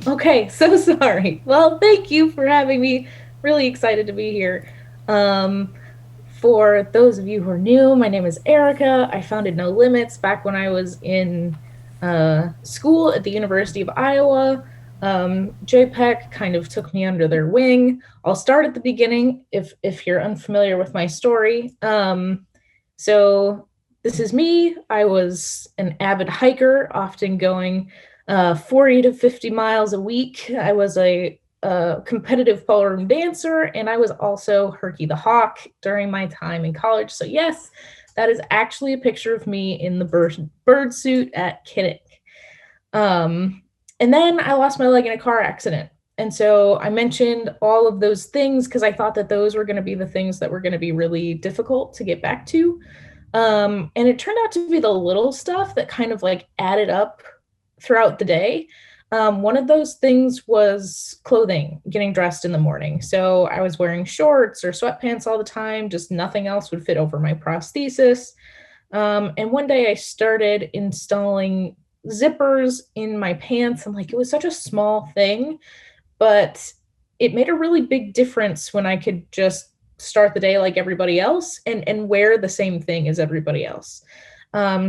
Okay, so sorry. Well, thank you for having me. Really excited to be here. Um, for those of you who are new, my name is Erica. I founded No Limits back when I was in school at the University of Iowa. JPEG kind of took me under their wing. I'll start at the beginning if you're unfamiliar with my story. So this is me. I was an avid hiker, often going 40 to 50 miles a week. I was a competitive ballroom dancer, and I was also Herky the Hawk during my time in college. So, yes, that is actually a picture of me in the bird suit at Kinnick. Um, and then I lost my leg in a car accident. And so I mentioned all of those things because I thought that those were going to be the things that were going to be really difficult to get back to. And it turned out to be the little stuff that kind of like added up throughout the day. One of those things was clothing, getting dressed in the morning. So I was wearing shorts or sweatpants all the time, just nothing else would fit over my prosthesis. And one day I started installing zippers in my pants. And like, it was such a small thing, but it made a really big difference when I could just start the day like everybody else and wear the same thing as everybody else.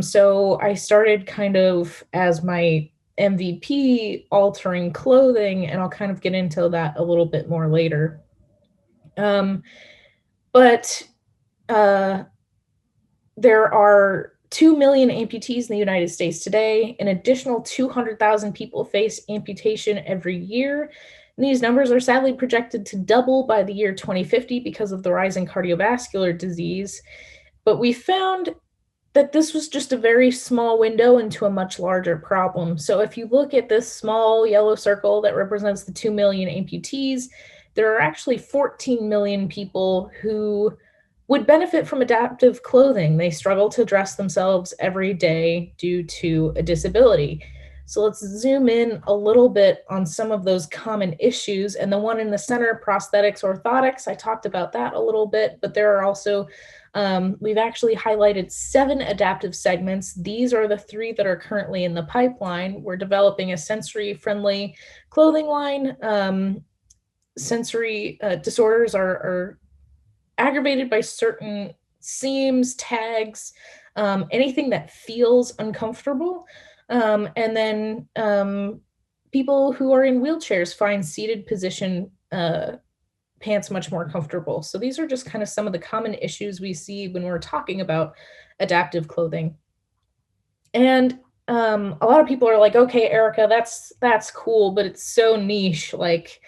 So I started kind of as my MVP altering clothing, and I'll kind of get into that a little bit more later. Um, but uh, there are 2 million amputees in the United States today. An additional 200,000 people face amputation every year. And these numbers are sadly projected to double by the year 2050 because of the rise in cardiovascular disease. But we found that this was just a very small window into a much larger problem. So if you look at this small yellow circle that represents the 2 million amputees, there are actually 14 million people who would benefit from adaptive clothing. They struggle to dress themselves every day due to a disability. So let's zoom in a little bit on some of those common issues. And the one in the center, prosthetics, orthotics, I talked about that a little bit, but there are also we've actually highlighted 7 adaptive segments. These are the 3 that are currently in the pipeline. We're developing a sensory friendly clothing line. Sensory disorders are aggravated by certain seams, tags, anything that feels uncomfortable. And then people who are in wheelchairs find seated position pants much more comfortable. So these are just kind of some of the common issues we see when we're talking about adaptive clothing. And a lot of people are like, okay, Erica, that's cool, but it's so niche. Like,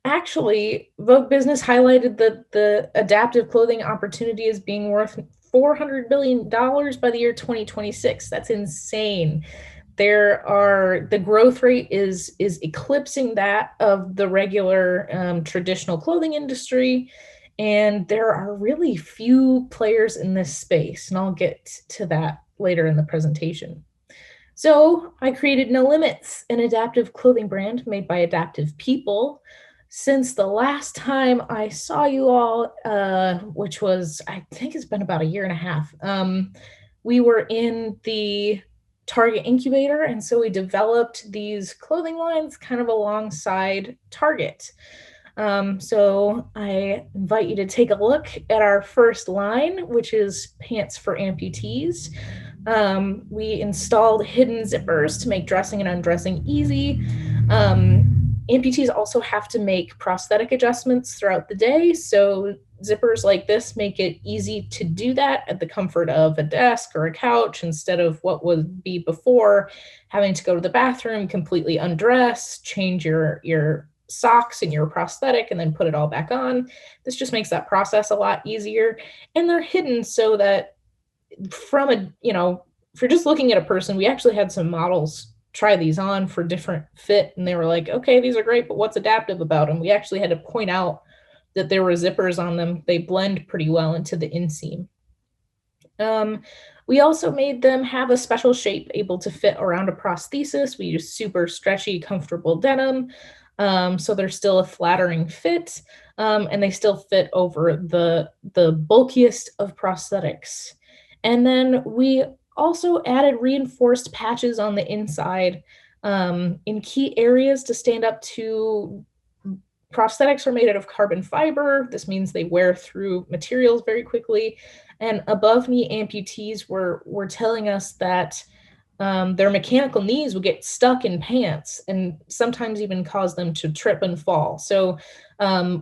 actually, Vogue Business highlighted that the adaptive clothing opportunity is being worth $400 billion by the year 2026. That's insane. The growth rate is eclipsing that of the regular traditional clothing industry, and there are really few players in this space, and I'll get to that later in the presentation. So I created No Limits, an adaptive clothing brand made by adaptive people. Since the last time I saw you all, which was, I think it's been about a year and a half, we were in the Target incubator. And so we developed these clothing lines kind of alongside Target. So I invite you to take a look at our first line, which is Pants for Amputees. We installed hidden zippers to make dressing and undressing easy. Amputees also have to make prosthetic adjustments throughout the day. So zippers like this make it easy to do that at the comfort of a desk or a couch instead of what would be before having to go to the bathroom, completely undress, change your socks and your prosthetic and then put it all back on. This just makes that process a lot easier. And they're hidden so that from a, if you're just looking at a person, we actually had some models try these on for different fit and they were like, okay, these are great, but what's adaptive about them? We actually had to point out that there were zippers on them. They blend pretty well into the inseam. We also made them have a special shape able to fit around a prosthesis. We use super stretchy, comfortable denim. So they're still a flattering fit, and they still fit over the bulkiest of prosthetics. And then we also added reinforced patches on the inside. in key areas to stand up to. Prosthetics are made out of carbon fiber. This means they wear through materials very quickly. And above knee amputees were telling us that their mechanical knees would get stuck in pants and sometimes even cause them to trip and fall. So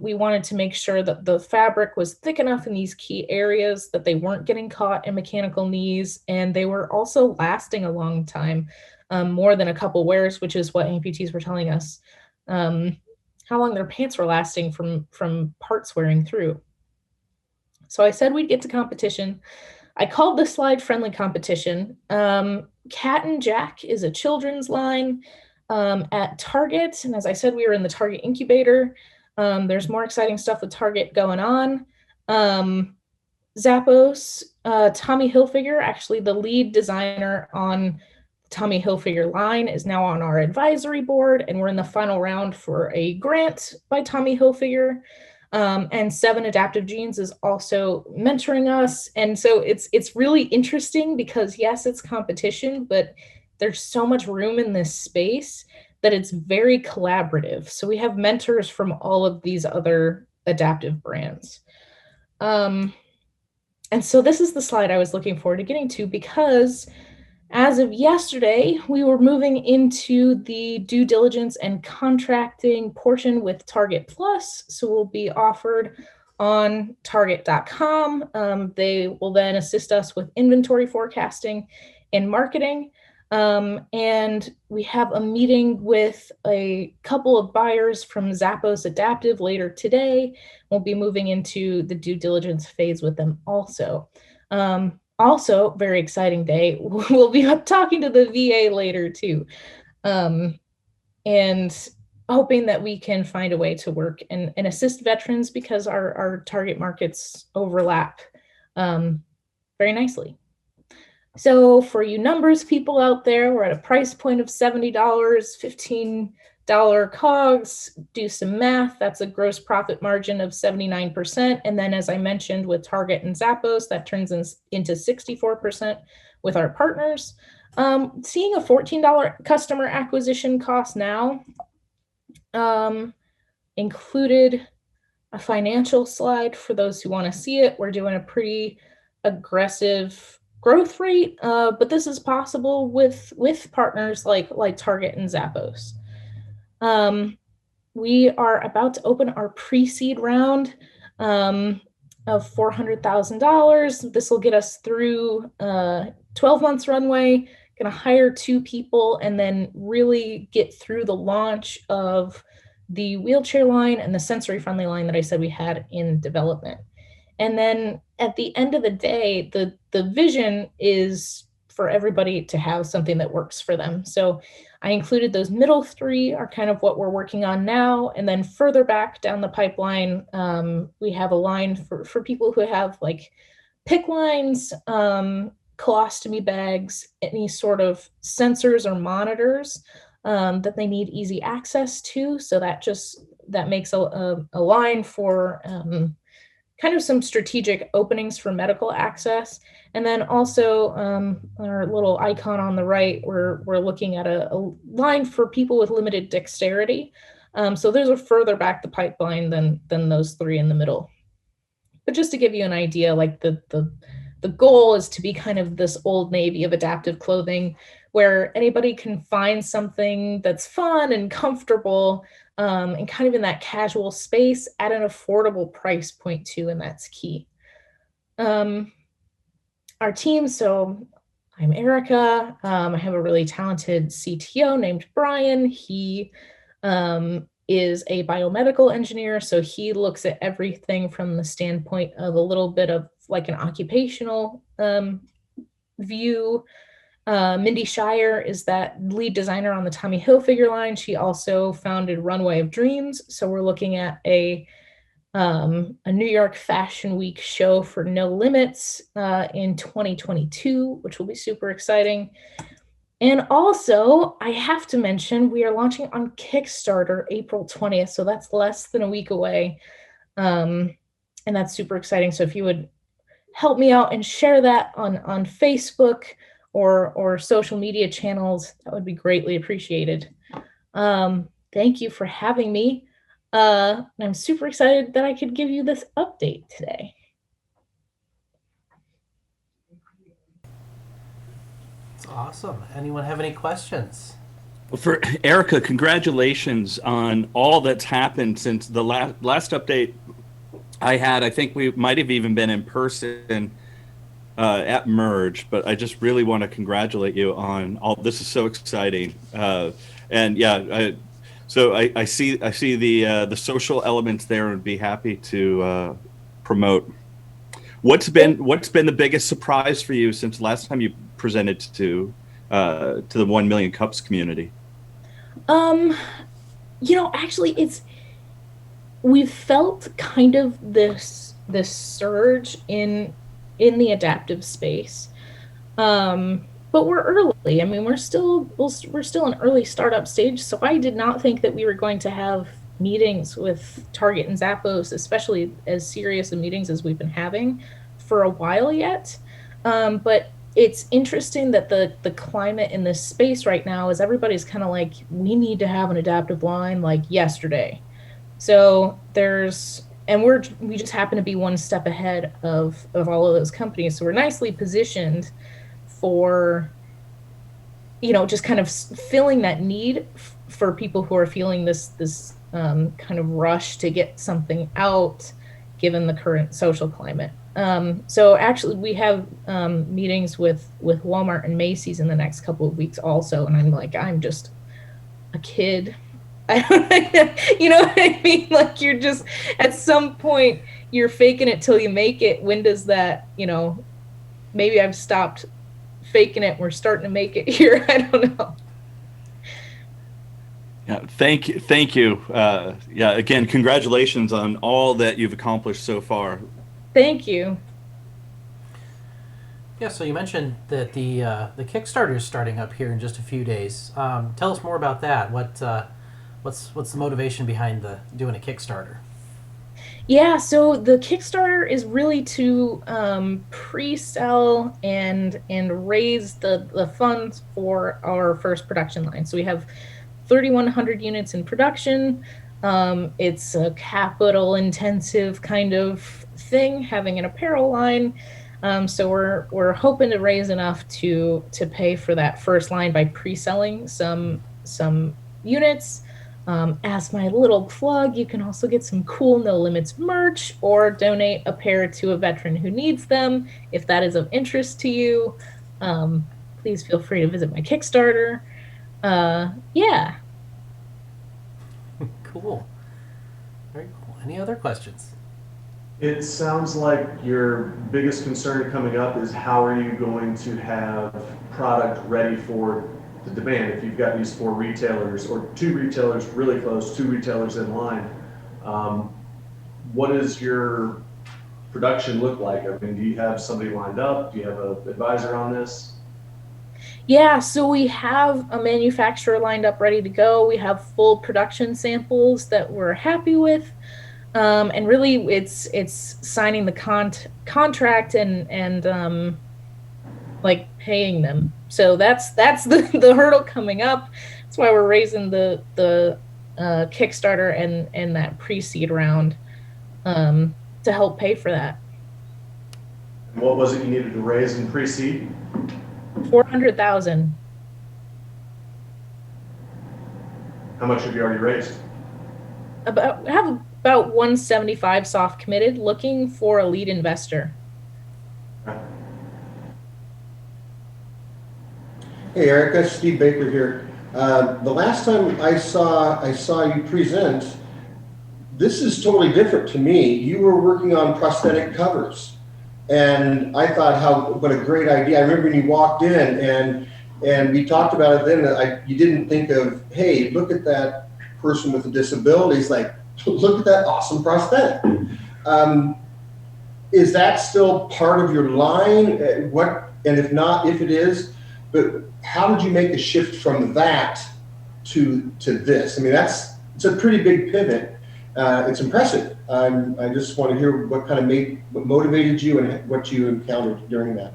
we wanted to make sure that the fabric was thick enough in these key areas that they weren't getting caught in mechanical knees, and they were also lasting a long time, more than a couple wears, which is what amputees were telling us. Um, how long their pants were lasting from parts wearing through. So I said we'd get to competition. I called this slide friendly competition. Cat and Jack is a children's line at Target. And as I said, we were in the Target incubator. There's more exciting stuff with Target going on. Zappos, Tommy Hilfiger, actually the lead designer on Tommy Hilfiger line, is now on our advisory board, and we're in the final round for a grant by Tommy Hilfiger. And Seven Adaptive Jeans is also mentoring us. And so it's really interesting because yes, it's competition, but there's so much room in this space that it's very collaborative. So we have mentors from all of these other adaptive brands. And so this is the slide I was looking forward to getting to, because as of yesterday, we were moving into the due diligence and contracting portion with Target Plus. So we'll be offered on target.com. They will then assist us with inventory forecasting and marketing. And we have a meeting with a couple of buyers from Zappos Adaptive later today. We'll be moving into the due diligence phase with them also. Also, very exciting day. We'll be talking to the VA later too, and hoping that we can find a way to work and assist veterans, because our target markets overlap very nicely. So for you numbers people out there, we're at a price point of $70, $15 COGS. Do some math. That's a gross profit margin of 79%. And then, as I mentioned, with Target and Zappos, that turns into 64% with our partners. Seeing a $14 customer acquisition cost now, included a financial slide for those who want to see it. We're doing a pretty aggressive growth rate, but this is possible with partners like Target and Zappos. We are about to open our pre-seed round of $400,000. This will get us through 12 months runway, going to hire 2 people, and then really get through the launch of the wheelchair line and the sensory friendly line that I said we had in development. And then at the end of the day, the vision is for everybody to have something that works for them. So I included those middle 3 are kind of what we're working on now. And then further back down the pipeline, we have a line for people who have like PICC lines, colostomy bags, any sort of sensors or monitors that they need easy access to. So that makes a line for kind of some strategic openings for medical access. And then also our little icon on the right, we're looking at a line for people with limited dexterity. So those are further back the pipeline than those 3 in the middle. But just to give you an idea, like the goal is to be kind of this Old Navy of adaptive clothing, where anybody can find something that's fun and comfortable, and kind of in that casual space at an affordable price point too, and that's key. Our team, so I'm Erica. I have a really talented CTO named Brian. He is a biomedical engineer, so he looks at everything from the standpoint of a little bit of like an occupational view. Mindy Shire is that lead designer on the Tommy Hilfiger line. She also founded Runway of Dreams. So we're looking at a New York Fashion Week show for No Limits in 2022, which will be super exciting. And also, I have to mention, we are launching on Kickstarter April 20th. So that's less than a week away. And that's super exciting. So if you would help me out and share that on Facebook, or social media channels, that would be greatly appreciated. Thank you for having me. I'm super excited that I could give you this update today. It's awesome. Anyone have any questions? Well, for Erica, congratulations on all that's happened since the last update I had. I think we might have even been in person at Merge, but I just really want to congratulate you on all. This is so exciting, and yeah, I see the social elements there, and be happy to promote. What's been the biggest surprise for you since last time you presented to the 1 Million Cups community? Um, Actually, we've felt kind of this surge in the adaptive space. But we're early. I mean, we're still an early startup stage, so I did not think that we were going to have meetings with Target and Zappos, especially as serious a meetings as we've been having for a while yet. But it's interesting that the climate in this space right now is everybody's kind of like, we need to have an adaptive line like yesterday. So we just happen to be one step ahead of all of those companies. So we're nicely positioned for, just kind of filling that need for people who are feeling this kind of rush to get something out, given the current social climate. So actually, we have meetings with Walmart and Macy's in the next couple of weeks also, and I'm just a kid. I don't, you know what I mean? Like, you're just, at some point you're faking it till you make it. When does that, maybe I've stopped faking it. We're starting to make it here. I don't know. Yeah, thank you. Yeah, again, congratulations on all that you've accomplished so far. Thank you. Yeah, so you mentioned that the Kickstarter is starting up here in just a few days. Tell us more about that. What's the motivation behind doing a Kickstarter? Yeah, so the Kickstarter is really to pre-sell and raise the funds for our first production line. So we have 3,100 units in production. It's a capital intensive kind of thing, having an apparel line. So we're hoping to raise enough to pay for that first line by pre-selling some units. As my little plug, you can also get some cool No Limits merch or donate a pair to a veteran who needs them. If that is of interest to you, please feel free to visit my Kickstarter. Yeah. Cool. Very cool. Any other questions? It sounds like your biggest concern coming up is how are you going to have product ready for the demand? If you've got these 4 retailers or 2 retailers really close, 2 retailers in line, what does your production look like? I mean, do you have somebody lined up? Do you have an advisor on this? Yeah, so we have a manufacturer lined up ready to go. We have full production samples that we're happy with. And really it's signing the contract and like paying them. So that's the hurdle coming up. That's why we're raising the Kickstarter and that pre-seed round to help pay for that. And what was it you needed to raise in pre-seed? 400,000. How much have you already raised? About 175 soft committed, looking for a lead investor. Okay. Hey Erica, Steve Baker here. The last time I saw you present, this is totally different to me. You were working on prosthetic covers, and I thought what a great idea. I remember when you walked in and we talked about it then. You didn't think of, hey, look at that person with a disability. It's like, look at that awesome prosthetic. Is that still part of your line? And if not, if it is, but how did you make the shift from that to this? I mean, it's a pretty big pivot. It's impressive. I just want to hear what motivated you and what you encountered during that.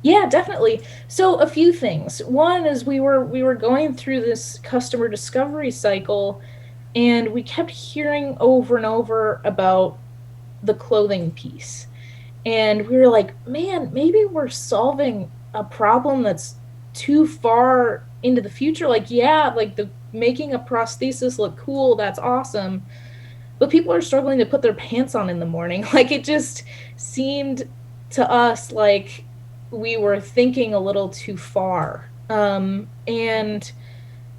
Yeah, definitely. So a few things. One is we were going through this customer discovery cycle, and we kept hearing over and over about the clothing piece. And we were like, man, maybe we're solving a problem that's too far into the future. Like, yeah, like the making a prosthesis look cool, that's awesome. But people are struggling to put their pants on in the morning. Like it just seemed to us like we were thinking a little too far. And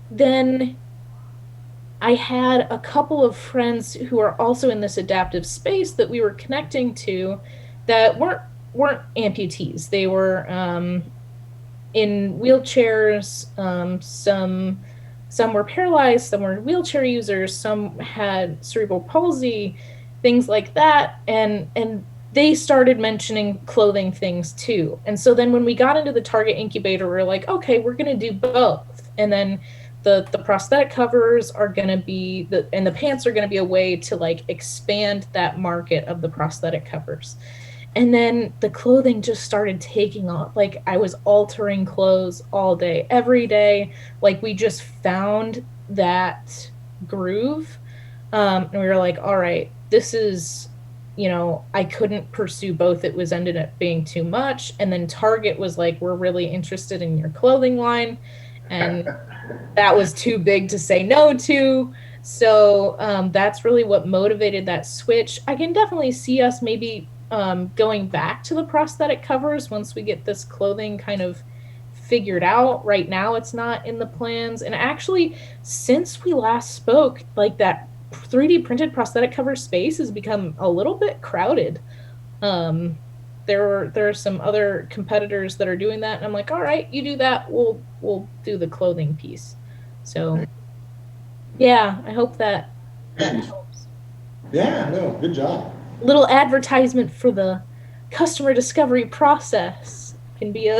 then I had a couple of friends who are also in this adaptive space that we were connecting to that weren't amputees. They were in wheelchairs. Some were paralyzed, some were wheelchair users, some had cerebral palsy, things like that, and they started mentioning clothing things too. And so then when we got into the target incubator, we are like, okay, we're going to do both. And then the prosthetic covers are going to be the pants are going to be a way to like expand that market of the prosthetic covers. And then the clothing just started taking off. Like I was altering clothes all day, every day. Like we just found that groove. And we were like, all right, this is, I couldn't pursue both. It was ended up being too much. And then Target was like, we're really interested in your clothing line. And that was too big to say no to. So that's really what motivated that switch. I can definitely see us maybe going back to the prosthetic covers once we get this clothing kind of figured out. Right now, it's not in the plans. And actually, since we last spoke, like that 3D printed prosthetic cover space has become a little bit crowded. Um, there are some other competitors that are doing that, and I'm like, all right, you do that, we'll do the clothing piece. So yeah, I hope that helps. Yeah, no, good job. Little advertisement for the customer discovery process can be a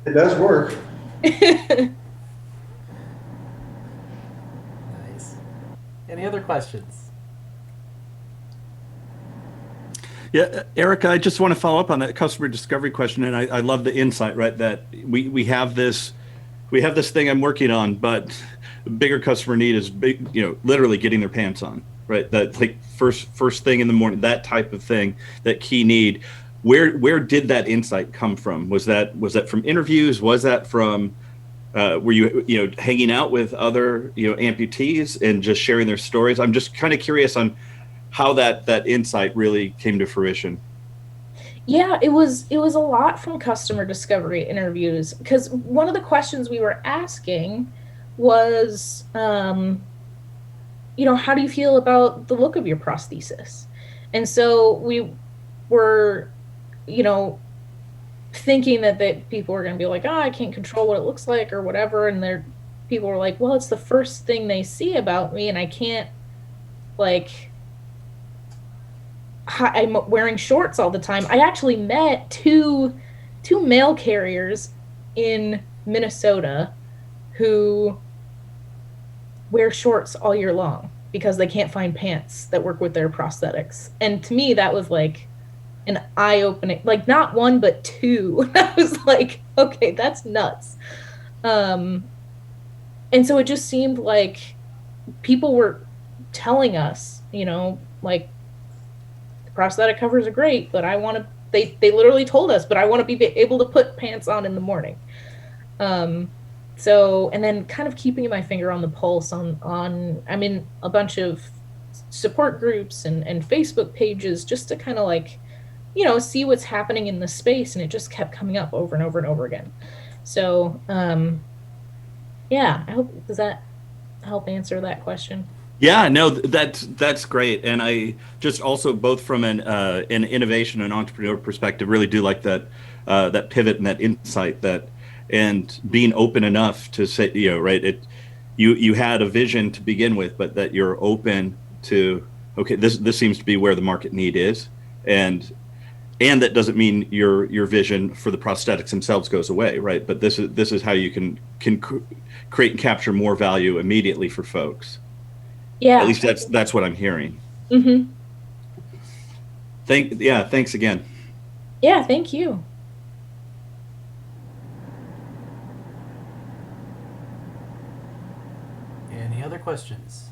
It does work. Nice. Any other questions? Yeah, Erica, I just want to follow up on that customer discovery question, and I love the insight, right? That we have this thing I'm working on, but bigger customer need is big, literally getting their pants on, right? That like first thing in the morning, that type of thing, that key need. Where did that insight come from? Was that from interviews? Was that from were you hanging out with other amputees and just sharing their stories? I'm just kind of curious on how that insight really came to fruition. Yeah, it was a lot from customer discovery interviews because one of the questions we were asking was how do you feel about the look of your prosthesis? And so we were, you know, thinking that people were going to be like, oh, I can't control what it looks like or whatever. And people were like, well, it's the first thing they see about me, and I can't like I'm wearing shorts all the time. I actually met two mail carriers in Minnesota who wear shorts all year long because they can't find pants that work with their prosthetics. And to me, that was like an eye opening, like not one, but two. I was like, okay, that's nuts. Um, and so it just seemed like people were telling us, like prosthetic covers are great, but I want to, they literally told us, but I want to be able to put pants on in the morning. Um, so, and then kind of keeping my finger on the pulse I'm in a bunch of support groups and Facebook pages just to kind of like, see what's happening in the space. And it just kept coming up over and over and over again. So, yeah, does that help answer that question? Yeah, no, that's great, and I just also both from an innovation and entrepreneur perspective really do like that pivot and that insight and being open enough to say right you had a vision to begin with, but that you're open to okay, this seems to be where the market need is, and that doesn't mean your vision for the prosthetics themselves goes away, right? But this is how you can create and capture more value immediately for folks. At Yeah. least that's what I'm hearing. Hmm. Thanks again. Yeah. Thank you. Any other questions?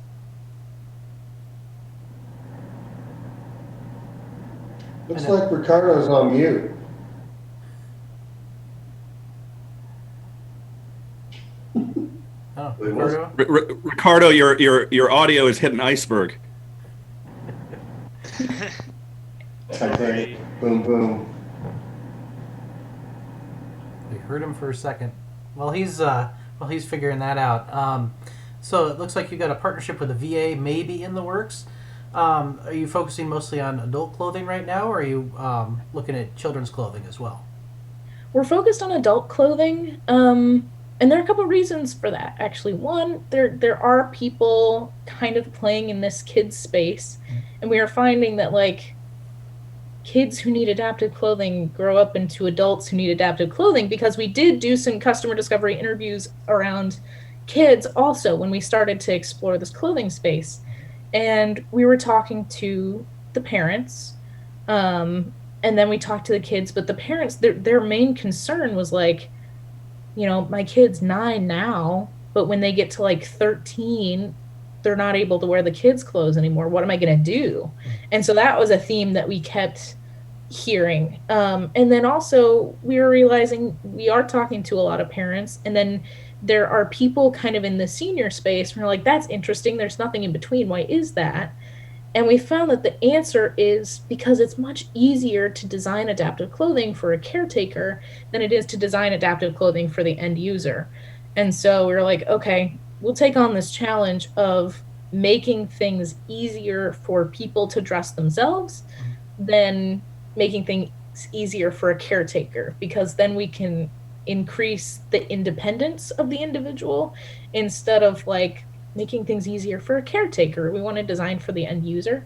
Looks And like Ricardo's on mute. oh, It was. Ricardo. Ricardo, your audio is hitting iceberg. Titanic. Sorry. Boom, boom. We heard him for a second. Well, he's figuring that out. So it looks like you got a partnership with the VA, maybe in the works. Are you focusing mostly on adult clothing right now, or are you looking at children's clothing as well? We're focused on adult clothing, and there are a couple reasons for that. Actually, one, there are people kind of playing in this kids space, and we are finding that like kids who need adaptive clothing grow up into adults who need adaptive clothing because we did do some customer discovery interviews around kids also when we started to explore this clothing space. And we were talking to the parents, and then we talked to the kids, but the parents, their main concern was like, my kid's 9 now, but when they get to like 13, they're not able to wear the kids' clothes anymore. What am I going to do? And so that was a theme that we kept hearing. And then also, we were realizing we are talking to a lot of parents, and then there are people kind of in the senior space. And we're like, that's interesting. There's nothing in between. Why is that? And we found that the answer is because it's much easier to design adaptive clothing for a caretaker than it is to design adaptive clothing for the end user. And so we were like, okay, we'll take on this challenge of making things easier for people to dress themselves than making things easier for a caretaker, because then we can increase the independence of the individual instead of like making things easier for a caretaker. We want to design for the end user.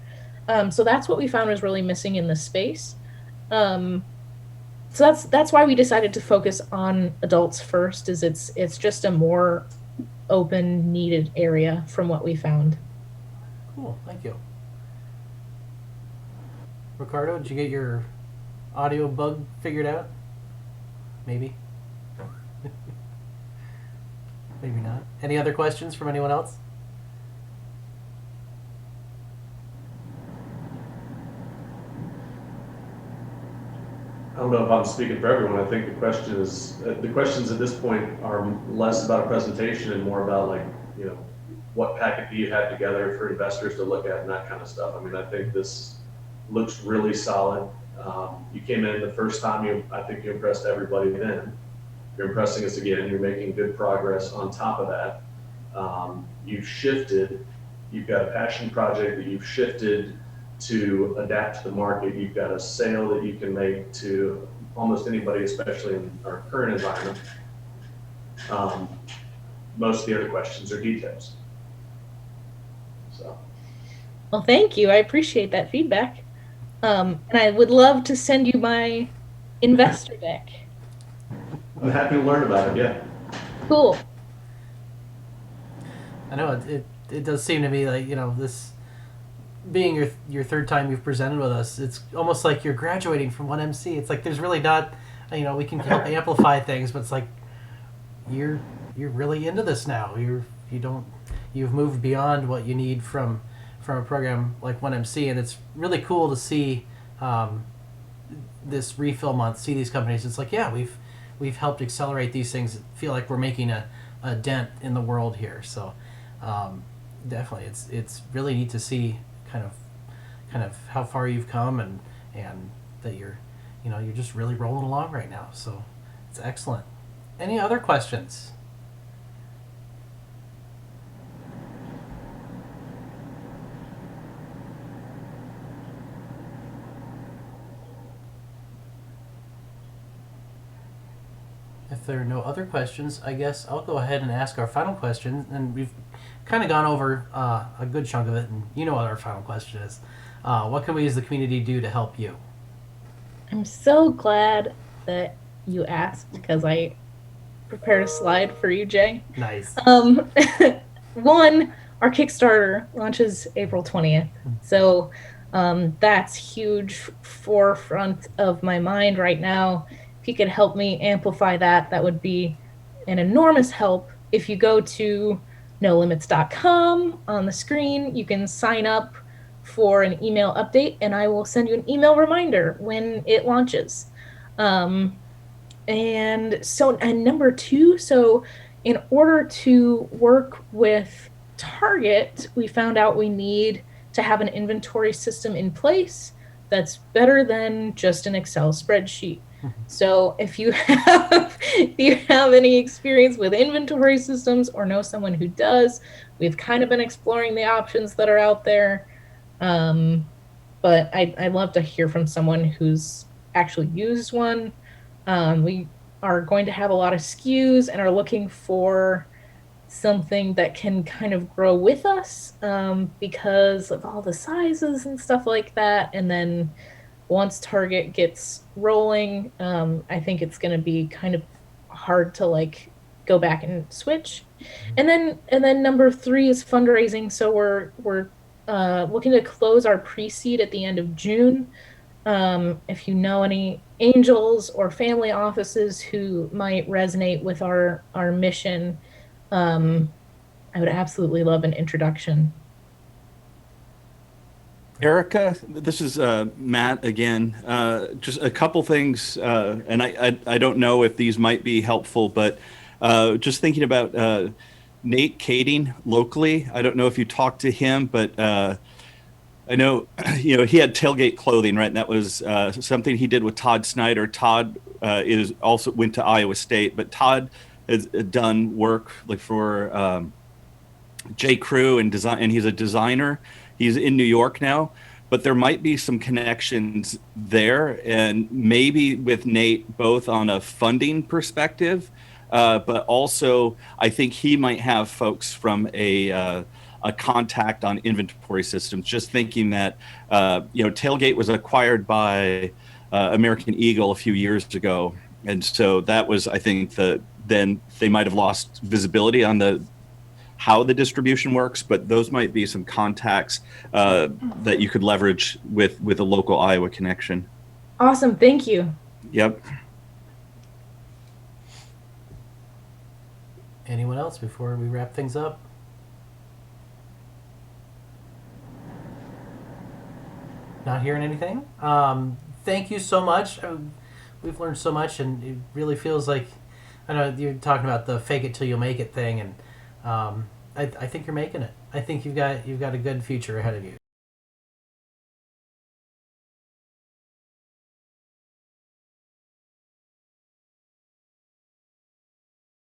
So that's what we found was really missing in this space. Um, so that's why we decided to focus on adults first. Is it's just a more open, needed area from what we found. Cool, thank you. Ricardo, did you get your audio bug figured out? Maybe. Maybe not. Any other questions from anyone else? I don't know if I'm speaking for everyone. I think the questions at this point are less about a presentation and more about like, what packet do you have together for investors to look at and that kind of stuff. I mean, I think this looks really solid. You came in the first time, I think you impressed everybody then. You're impressing us again. You're making good progress on top of that. You've shifted. You've got a passion project that you've shifted to adapt to the market. You've got a sale that you can make to almost anybody, especially in our current environment. Most of the other questions are details. So, Well, thank you. I appreciate that feedback. And I would love to send you my investor deck. I'm happy to learn about it. Yeah. Cool. I know it does seem to me like this being your third time you've presented with us. It's almost like you're graduating from one MC. It's like there's really not we can help amplify things, but it's like you're really into this now. You've moved beyond what you need from a program like 1MC, and it's really cool to see this refill month, see these companies. It's like, yeah, we've helped accelerate these things. Feel like we're making a dent in the world here. So definitely, it's really neat to see kind of how far you've come and that you're just really rolling along right now. So it's excellent. Any other questions? If there are no other questions, I guess I'll go ahead and ask our final question. And we've kind of gone over a good chunk of it, and you know what our final question is. What can we as the community do to help you? I'm so glad that you asked because I prepared a slide for you, Jay. Nice. One, our Kickstarter launches April 20th. So that's huge forefront of my mind right now. If you could help me amplify that, that would be an enormous help. If you go to nolimits.com on the screen. You can sign up for an email update, and I will send you an email reminder when it launches. Um, and number two, so in order to work with Target, we found out we need to have an inventory system in place that's better than just an Excel spreadsheet. So if you have if you have any experience with inventory systems or know someone who does, we've kind of been exploring the options that are out there. Um, but I'd love to hear from someone who's actually used one. We are going to have a lot of SKUs and are looking for something that can kind of grow with us, because of all the sizes and stuff like that. And then once Target gets rolling, I think it's going to be kind of hard to like go back and switch. And then number three is fundraising. So we're looking to close our pre-seed at the end of June. If you know any angels or family offices who might resonate with our mission, um, I would absolutely love an introduction. Erica, this is Matt again. Just a couple things, and I don't know if these might be helpful, but just thinking about Nate Kading locally. I don't know if you talked to him, but I know he had tailgate clothing, right? And that was something he did with Todd Snyder. Todd is also went to Iowa State, but Todd has done work like for J. Crew and design, and he's a designer. He's in New York now, but there might be some connections there, and maybe with Nate both on a funding perspective, but also I think he might have folks from a contact on inventory systems. Just thinking that Tailgate was acquired by American Eagle a few years ago, and so that was I think then they might have lost visibility on the how the distribution works, but those might be some contacts that you could leverage with a local Iowa connection. Awesome, thank you. Yep. Anyone else before we wrap things up? Not hearing anything. Thank you so much. We've learned so much, and it really feels like I know you're talking about the fake it till you make it thing, and I think you're making it. I think you've got a good future ahead of you.